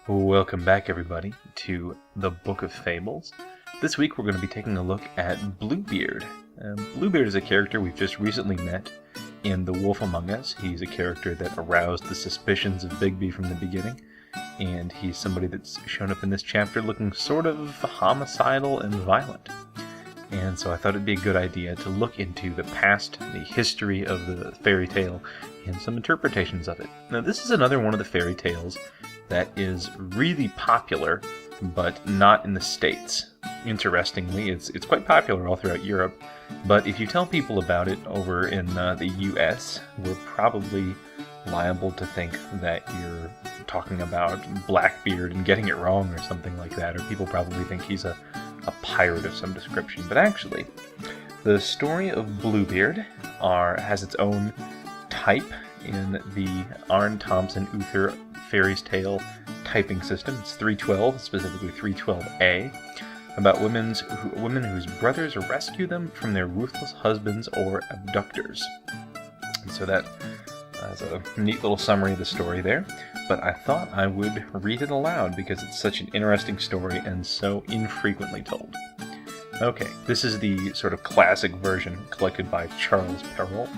Welcome back, everybody, to the Book of Fables. This week we're going to be taking a look at Bluebeard. Bluebeard is a character we've just recently met in The Wolf Among Us. He's a character that aroused the suspicions of Bigby from the beginning, and he's somebody that's shown up in this chapter looking sort of homicidal and violent. And so I thought it'd be a good idea to look into the past, the history of the fairy tale, and some interpretations of it. Now, this is another one of the fairy tales that is really popular, but not in the States. Interestingly, it's quite popular all throughout Europe, but if you tell people about it over in the US, we're probably liable to think that you're talking about Blackbeard and getting it wrong or something like that, or people probably think he's a pirate of some description. But actually, the story of Bluebeard has its own type in the Arne Thompson Uther Fairy's Tale typing system. It's 312, specifically 312A, about women whose brothers rescue them from their ruthless husbands or abductors. And so that is a neat little summary of the story there, but I thought I would read it aloud because it's such an interesting story and so infrequently told. Okay, this is the sort of classic version collected by Charles Perrault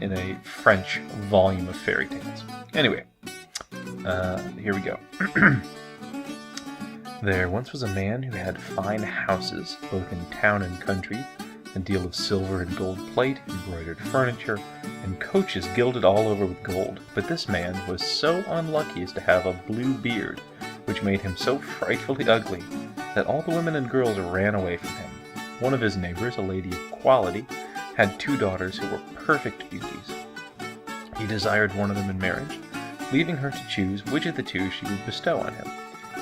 in a French volume of fairy tales. Anyway, here we go. There once was a man who had fine houses, both in town and country, a deal of silver and gold plate, embroidered furniture, and coaches gilded all over with gold. But this man was so unlucky as to have a blue beard, which made him so frightfully ugly that all the women and girls ran away from him. One of his neighbors, a lady of quality, had 2 daughters who were perfect beauties. He desired one of them in marriage, leaving her to choose which of the 2 she would bestow on him.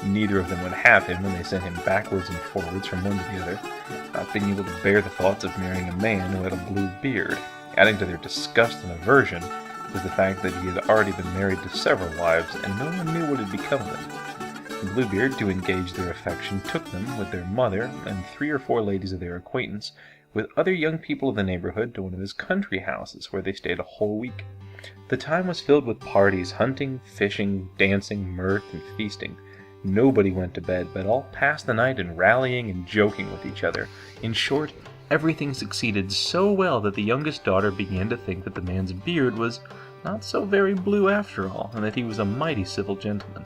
Neither of them would have him, and they sent him backwards and forwards from one to the other, not being able to bear the thoughts of marrying a man who had a blue beard. Adding to their disgust and aversion was the fact that he had already been married to several wives, and no one knew what had become of them. Bluebeard, to engage their affection, took them, with their mother and 3 or 4 ladies of their acquaintance, with other young people of the neighborhood, to one of his country houses, where they stayed a whole week. The time was filled with parties, hunting, fishing, dancing, mirth, and feasting. Nobody went to bed, but all passed the night in rallying and joking with each other. In short, everything succeeded so well that the youngest daughter began to think that the man's beard was not so very blue after all, and that he was a mighty civil gentleman.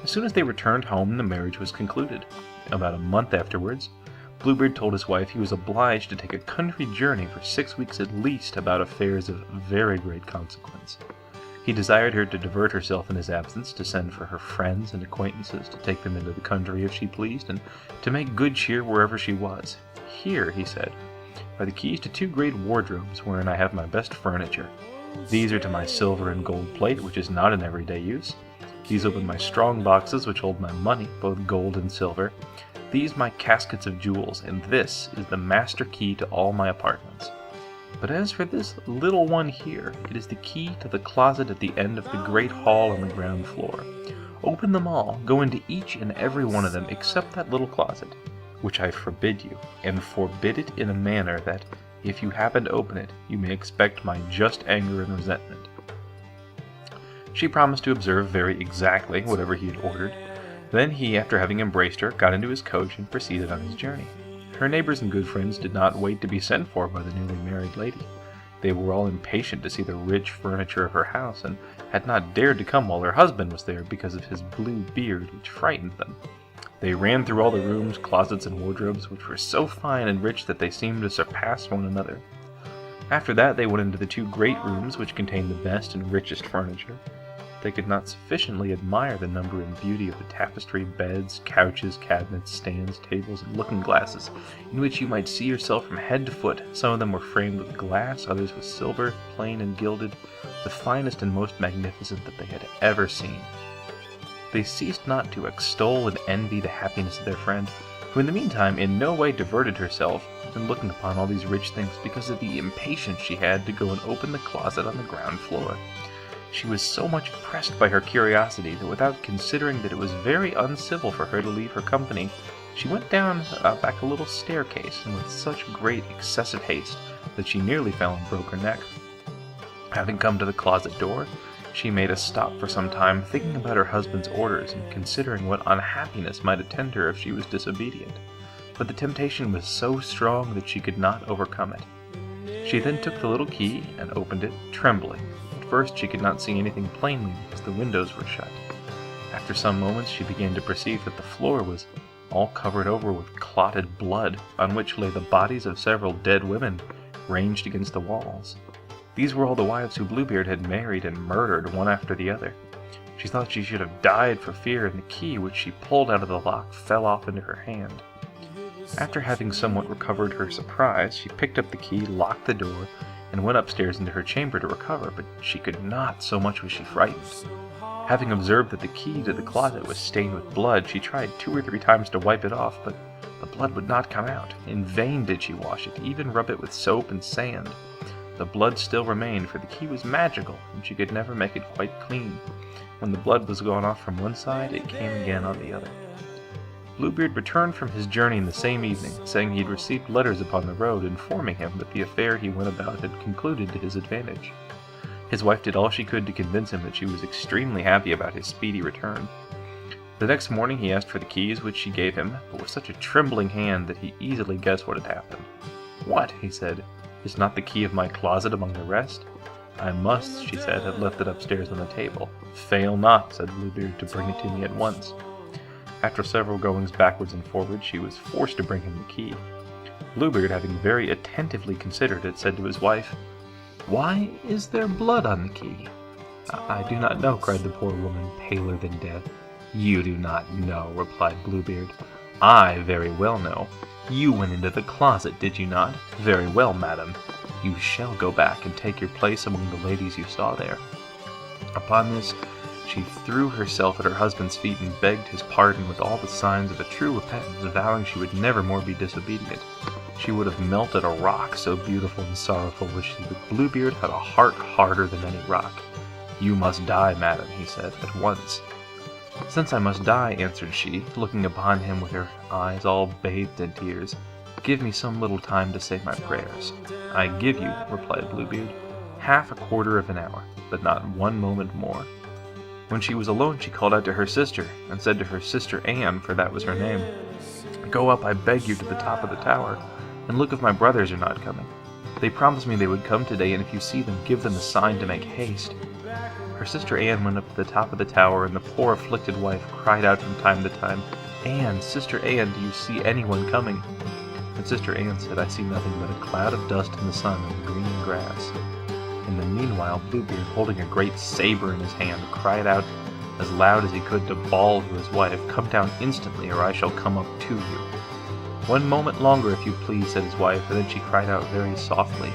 As soon as they returned home, the marriage was concluded. About a month afterwards, Bluebeard told his wife he was obliged to take a country journey for 6 weeks at least about affairs of very great consequence. He desired her to divert herself in his absence, to send for her friends and acquaintances, to take them into the country if she pleased, and to make good cheer wherever she was. Here, he said, are the keys to 2 great wardrobes wherein I have my best furniture. These are to my silver and gold plate, which is not in everyday use. These open my strong boxes, which hold my money, both gold and silver. These my caskets of jewels, and this is the master key to all my apartments. But as for this little one here, it is the key to the closet at the end of the great hall on the ground floor. Open them all, go into each and every one of them except that little closet, which I forbid you, and forbid it in a manner that, if you happen to open it, you may expect my just anger and resentment. She promised to observe very exactly whatever he had ordered. Then he, after having embraced her, got into his coach and proceeded on his journey. Her neighbors and good friends did not wait to be sent for by the newly married lady. They were all impatient to see the rich furniture of her house, and had not dared to come while her husband was there because of his blue beard, which frightened them. They ran through all the rooms, closets, and wardrobes, which were so fine and rich that they seemed to surpass one another. After that they went into the 2 great rooms, which contained the best and richest furniture. They could not sufficiently admire the number and beauty of the tapestry, beds, couches, cabinets, stands, tables, and looking-glasses, in which you might see yourself from head to foot. Some of them were framed with glass, others with silver, plain and gilded, the finest and most magnificent that they had ever seen. They ceased not to extol and envy the happiness of their friend, who in the meantime in no way diverted herself in looking upon all these rich things because of the impatience she had to go and open the closet on the ground floor. She was so much pressed by her curiosity that without considering that it was very uncivil for her to leave her company, she went down back a little staircase, and with such great excessive haste that she nearly fell and broke her neck. Having come to the closet door, She made us stop for some time, thinking about her husband's orders and considering what unhappiness might attend her if she was disobedient. But the temptation was so strong that she could not overcome it. She then took the little key and opened it, trembling. At first she could not see anything plainly because the windows were shut. After some moments she began to perceive that the floor was all covered over with clotted blood, on which lay the bodies of several dead women ranged against the walls. These were all the wives who Bluebeard had married and murdered one after the other. She thought she should have died for fear, and the key which she pulled out of the lock fell off into her hand. After having somewhat recovered her surprise, she picked up the key, locked the door, and went upstairs into her chamber to recover, but she could not, so much was she frightened. Having observed that the key to the closet was stained with blood, she tried 2 or 3 times to wipe it off, but the blood would not come out. In vain did she wash it, even rub it with soap and sand. The blood still remained, for the key was magical, and she could never make it quite clean. When the blood was gone off from one side, it came again on the other. Bluebeard returned from his journey in the same evening, saying he had received letters upon the road informing him that the affair he went about had concluded to his advantage. His wife did all she could to convince him that she was extremely happy about his speedy return. The next morning he asked for the keys, which she gave him, but with such a trembling hand that he easily guessed what had happened. "What?" he said. "Is not the key of my closet among the rest?" "I must," she said, "have left it upstairs on the table." "Fail not," said Bluebeard, "to bring it to me at once." After several goings backwards and forwards, she was forced to bring him the key. Bluebeard, having very attentively considered it, said to his wife, "Why is there blood on the key?" "I do not know," cried the poor woman, paler than death. "You do not know," replied Bluebeard. "I very well know. You went into the closet, did you not? Very well, madam. You shall go back and take your place among the ladies you saw there." Upon this, she threw herself at her husband's feet and begged his pardon with all the signs of a true repentance, vowing she would never more be disobedient. She would have melted a rock, so beautiful and sorrowful was she, but Bluebeard had a heart harder than any rock. "You must die, madam," he said, "at once." "Since I must die," answered she, looking upon him with her eyes all bathed in tears, "give me some little time to say my prayers." "I give you," replied Bluebeard, "half a quarter of an hour, but not 1 moment more." When she was alone, she called out to her sister, and said to her sister Anne, for that was her name, "Go up, I beg you, to the top of the tower, and look if my brothers are not coming. They promised me they would come today, and if you see them, give them a sign to make haste." Her sister Anne went up to the top of the tower, and the poor afflicted wife cried out from time to time, "Anne, Sister Anne, do you see anyone coming?" And Sister Anne said, "I see nothing but a cloud of dust in the sun and the green grass." In the meanwhile, Bluebeard, holding a great saber in his hand, cried out as loud as he could to bawl to his wife, "Come down instantly, or I shall come up to you." "1 moment longer, if you please," said his wife, and then she cried out very softly,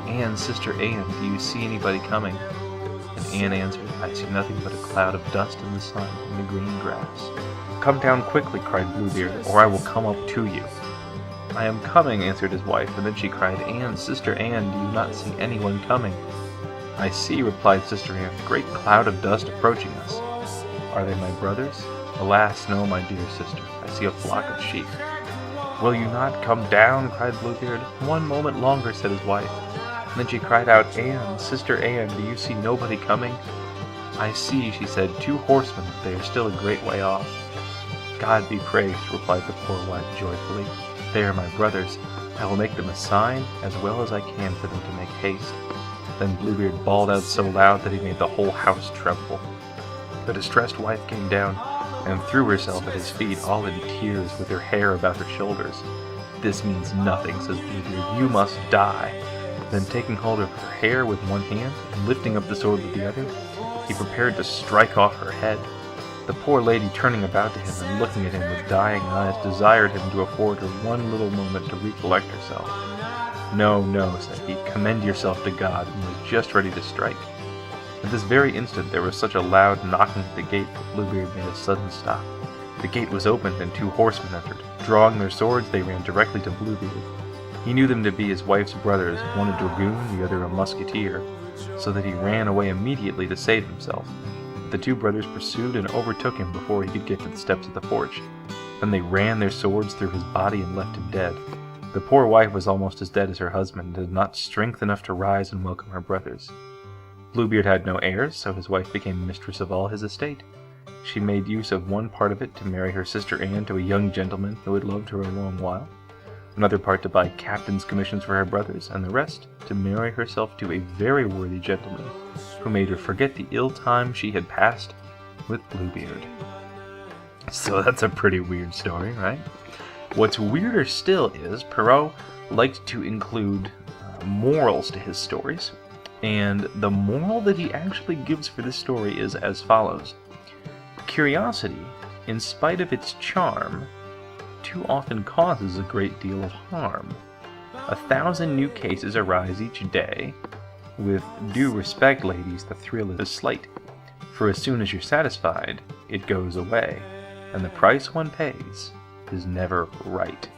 "Anne, Sister Anne, do you see anybody coming?" And Anne answered, "I see nothing but a cloud of dust in the sun and the green grass." "Come down quickly," cried Bluebeard, "or I will come up to you." "I am coming," answered his wife, and then she cried, "Anne, Sister Anne, do you not see anyone coming?" "I see," replied Sister Anne, "a great cloud of dust approaching us." "Are they my brothers?" "Alas, no, my dear sister. I see a flock of sheep." "Will you not come down?" cried Bluebeard. "1 moment longer," said his wife. And then she cried out, "Anne, Sister Anne, do you see nobody coming?" "I see," she said, "2 horsemen, but they are still a great way off." "God be praised," replied the poor wife joyfully. "They are my brothers. I will make them a sign as well as I can for them to make haste." Then Bluebeard bawled out so loud that he made the whole house tremble. The distressed wife came down and threw herself at his feet, all in tears, with her hair about her shoulders. "This means nothing," says Bluebeard. "You must die." Then taking hold of her hair with one hand, and lifting up the sword with the other, he prepared to strike off her head. The poor lady, turning about to him and looking at him with dying eyes, desired him to afford her 1 little moment to recollect herself. "No, no," said he, "commend yourself to God," and was just ready to strike. At this very instant there was such a loud knocking at the gate that Bluebeard made a sudden stop. The gate was opened, and 2 horsemen entered. Drawing their swords, they ran directly to Bluebeard. He knew them to be his wife's brothers, one a dragoon, the other a musketeer, so that he ran away immediately to save himself. The 2 brothers pursued and overtook him before he could get to the steps of the porch. Then they ran their swords through his body and left him dead. The poor wife was almost as dead as her husband, and had not strength enough to rise and welcome her brothers. Bluebeard had no heirs, so his wife became mistress of all his estate. She made use of one part of it to marry her sister Anne to a young gentleman who had loved her a long while, another part to buy captain's commissions for her brothers, and the rest to marry herself to a very worthy gentleman who made her forget the ill time she had passed with Bluebeard. So that's a pretty weird story, right? What's weirder still is Perrault liked to include morals to his stories, and the moral that he actually gives for this story is as follows. Curiosity, in spite of its charm, too often causes a great deal of harm. 1,000 new cases arise each day. With due respect, ladies, the thrill is slight, for as soon as you're satisfied, it goes away, and the price one pays is never right.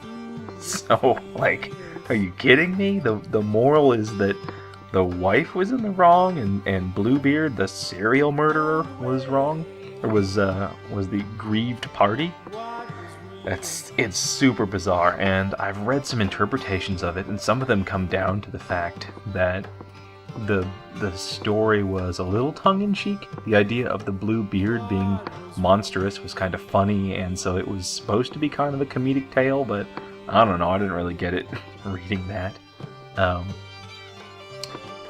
So, like, are you kidding me? The moral is that the wife was in the wrong, and Bluebeard, the serial murderer, was wrong, or was the grieved party. It's super bizarre, and I've read some interpretations of it, and some of them come down to the fact that the story was a little tongue-in-cheek. The idea of the Bluebeard being monstrous was kind of funny, and so it was supposed to be kind of a comedic tale, but I don't know, I didn't really get it reading that.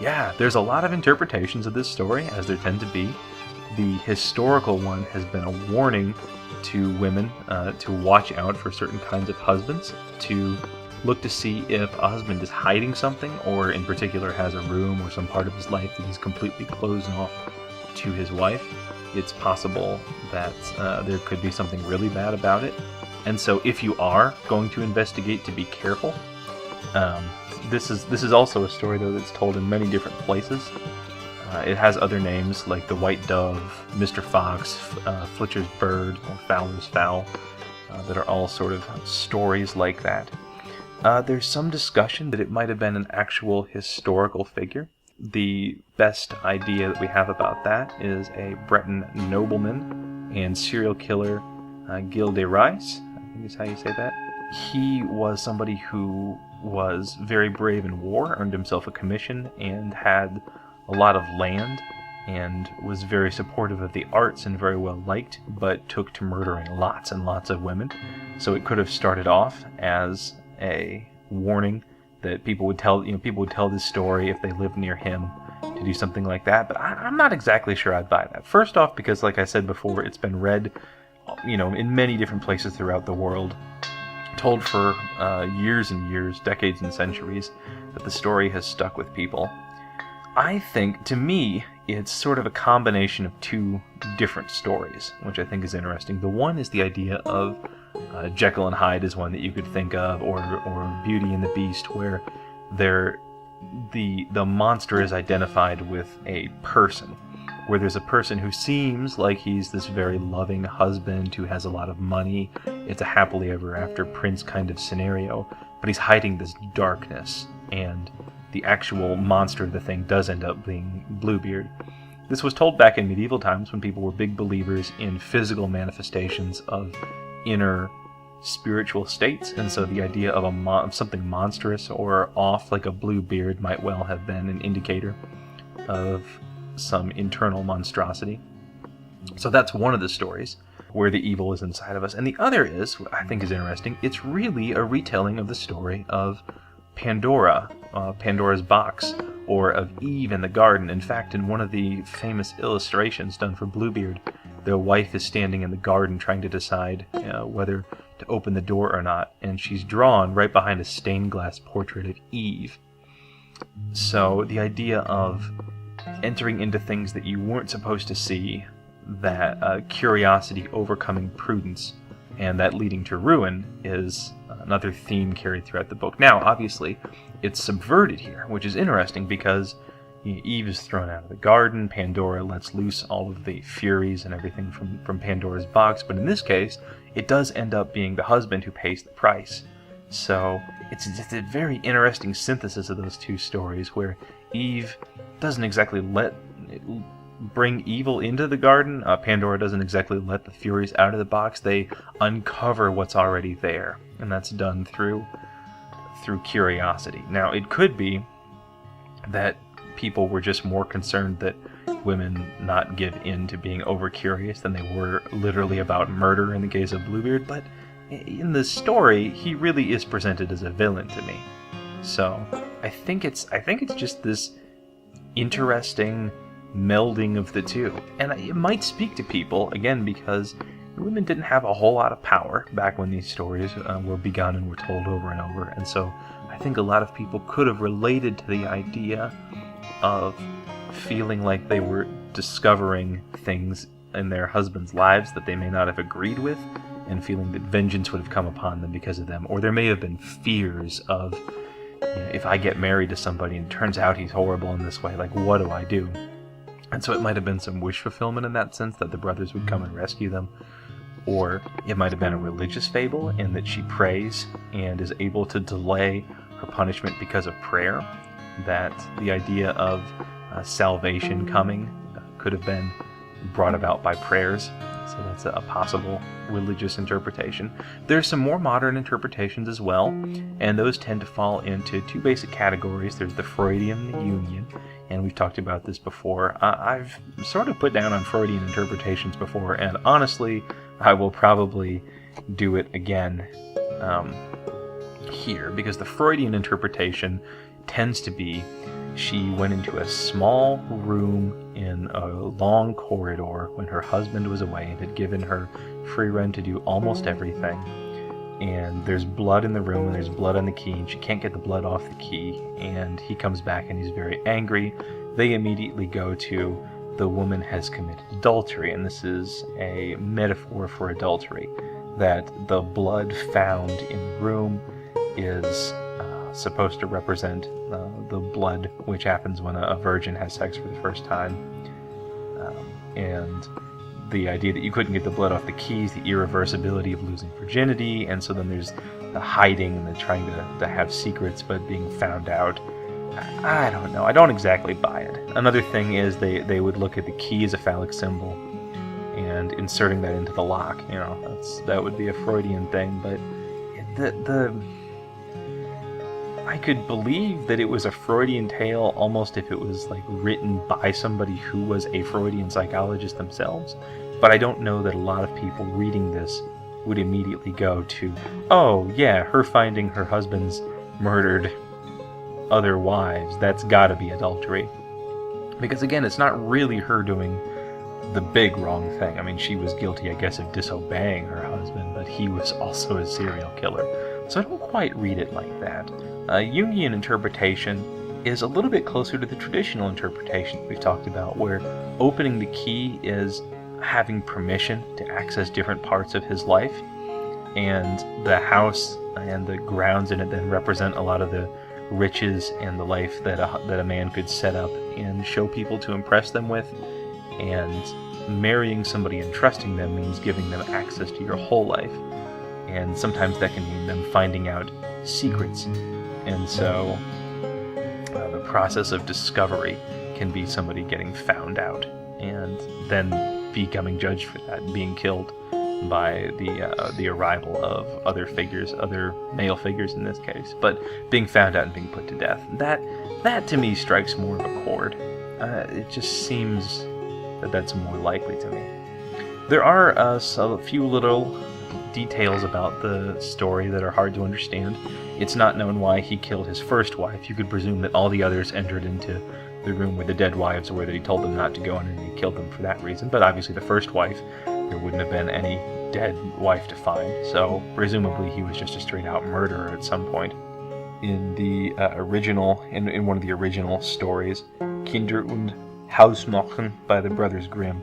Yeah, there's a lot of interpretations of this story, as there tend to be. The historical one has been a warning to women to watch out for certain kinds of husbands, to look to see if a husband is hiding something, or in particular has a room or some part of his life that he's completely closed off to his wife. It's possible that there could be something really bad about it. And so if you are going to investigate, to be careful. This is also a story, though, that's told in many different places. It has other names like the White Dove, Mr. Fox, Flitcher's Bird, or Fowler's Fowl, that are all sort of stories like that. There's some discussion that it might have been an actual historical figure. The best idea that we have about that is a Breton nobleman and serial killer, Gilles de Rais, I think is how you say that. He was somebody who was very brave in war, earned himself a commission, and had a lot of land, and was very supportive of the arts and very well liked, but took to murdering lots and lots of women. So it could have started off as a warning that people would tell this story if they lived near him to do something like that. But I'm not exactly sure I'd buy that. First off, because like I said before, it's been read, in many different places throughout the world, told for years and years, decades and centuries, that the story has stuck with people. I think, to me, it's sort of a combination of two different stories, which I think is interesting. The one is the idea of Jekyll and Hyde is one that you could think of, or Beauty and the Beast, where the monster is identified with a person, where there's a person who seems like he's this very loving husband who has a lot of money. It's a happily ever after prince kind of scenario, but he's hiding this darkness, and the actual monster of the thing does end up being Bluebeard. This was told back in medieval times when people were big believers in physical manifestations of inner spiritual states, and so the idea of something monstrous or off like a Bluebeard might well have been an indicator of some internal monstrosity. So that's one of the stories where the evil is inside of us. And the other is, what I think is interesting, it's really a retelling of the story of Pandora, Pandora's box, or of Eve in the garden. In fact, in one of the famous illustrations done for Bluebeard, the wife is standing in the garden trying to decide whether to open the door or not, and she's drawn right behind a stained glass portrait of Eve. So the idea of entering into things that you weren't supposed to see, that curiosity overcoming prudence, and that leading to ruin is another theme carried throughout the book. Now, obviously, it's subverted here, which is interesting because Eve is thrown out of the garden, Pandora lets loose all of the furies and everything from Pandora's box, but in this case, it does end up being the husband who pays the price. So it's a very interesting synthesis of those two stories, where Eve doesn't exactly bring evil into the garden. Pandora doesn't exactly let the Furies out of the box. They uncover what's already there, and that's done through curiosity. Now, it could be that people were just more concerned that women not give in to being over-curious than they were literally about murder in the case of Bluebeard, but in the story, he really is presented as a villain to me. So I think it's just this interesting melding of the two. And it might speak to people, again, because women didn't have a whole lot of power back when these stories were begun and were told over and over. And so I think a lot of people could have related to the idea of feeling like they were discovering things in their husbands' lives that they may not have agreed with, and feeling that vengeance would have come upon them because of them. Or there may have been fears of, if I get married to somebody and it turns out he's horrible in this way, like, what do I do? And so it might have been some wish fulfillment in that sense, that the brothers would come and rescue them. Or it might have been a religious fable in that she prays and is able to delay her punishment because of prayer. That the idea of salvation coming could have been brought about by prayers. So that's a possible religious interpretation. There's some more modern interpretations as well, and those tend to fall into two basic categories. There's the Freudian and the Jungian, and we've talked about this before. I've sort of put down on Freudian interpretations before, and honestly, I will probably do it again here, because the Freudian interpretation tends to be she went into a small room in a long corridor when her husband was away and had given her free rein to do almost everything. And there's blood in the room, and there's blood on the key, and she can't get the blood off the key. And he comes back and he's very angry. They immediately go to, the woman has committed adultery, and this is a metaphor for adultery. That the blood found in the room is supposed to represent the blood which happens when a virgin has sex for the first time, and the idea that you couldn't get the blood off the keys, the irreversibility of losing virginity, and so then there's the hiding and the trying to have secrets but being found out. I don't know. I don't exactly buy it. Another thing is they would look at the key as a phallic symbol and inserting that into the lock. That would be a Freudian thing, but I could believe that it was a Freudian tale almost if it was like written by somebody who was a Freudian psychologist themselves, but I don't know that a lot of people reading this would immediately go to, oh yeah, her finding her husband's murdered other wives, that's gotta be adultery. Because again, it's not really her doing the big wrong thing. I mean, she was guilty, I guess, of disobeying her husband, but he was also a serial killer. So I don't quite read it like that. Jungian interpretation is a little bit closer to the traditional interpretation we've talked about, where opening the key is having permission to access different parts of his life, and the house and the grounds in it then represent a lot of the riches and the life that a man could set up and show people to impress them with. And marrying somebody and trusting them means giving them access to your whole life. And sometimes that can mean them finding out secrets. And so the process of discovery can be somebody getting found out and then becoming judged for that, being killed by the arrival of other figures, other male figures in this case, but being found out and being put to death. That to me strikes more of a chord. It just seems that that's more likely to me. There are a few little details about the story that are hard to understand. It's not known why he killed his first wife. You could presume that all the others entered into the room where the dead wives were, that he told them not to go in and he killed them for that reason. But obviously the first wife, there wouldn't have been any dead wife to find, so presumably he was just a straight out murderer at some point. In the in one of the original stories, Kinder und Hausmärchen by the Brothers Grimm,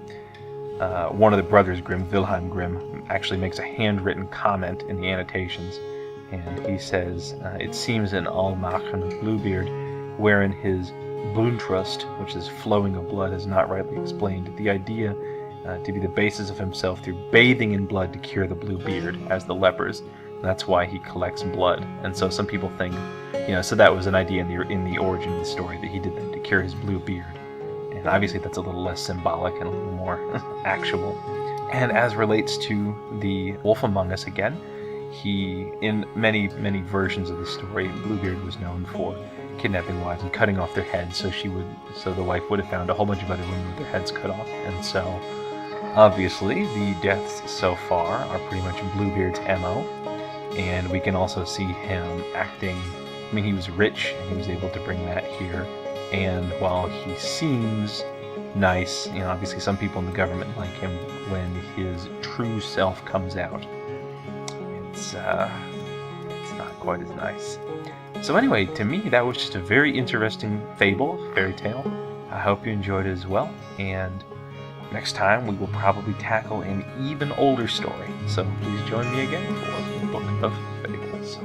one of the Brothers Grimm, Wilhelm Grimm, actually makes a handwritten comment in the annotations, and he says, it seems in all Märchen of Bluebeard, wherein his Bluttrust, which is flowing of blood, is not rightly explained, the idea to be the basis of himself through bathing in blood to cure the blue beard, as the lepers. That's why he collects blood. And so some people think, so that was an idea in the origin of the story, that he did that to cure his blue beard. And obviously that's a little less symbolic and a little more actual. And as relates to the Wolf Among Us again, he, in many, many versions of the story, Bluebeard was known for kidnapping wives and cutting off their heads, so the wife would have found a whole bunch of other women with their heads cut off. And so, obviously, the deaths so far are pretty much Bluebeard's MO, and we can also see him acting. I mean, he was rich, and he was able to bring that here. And while he seems nice, obviously some people in the government like him. When his true self comes out, it's not quite as nice. So anyway, to me, that was just a very interesting fairy tale. I hope you enjoyed it as well, and next time we will probably tackle an even older story. So please join me again for the Book of Fables.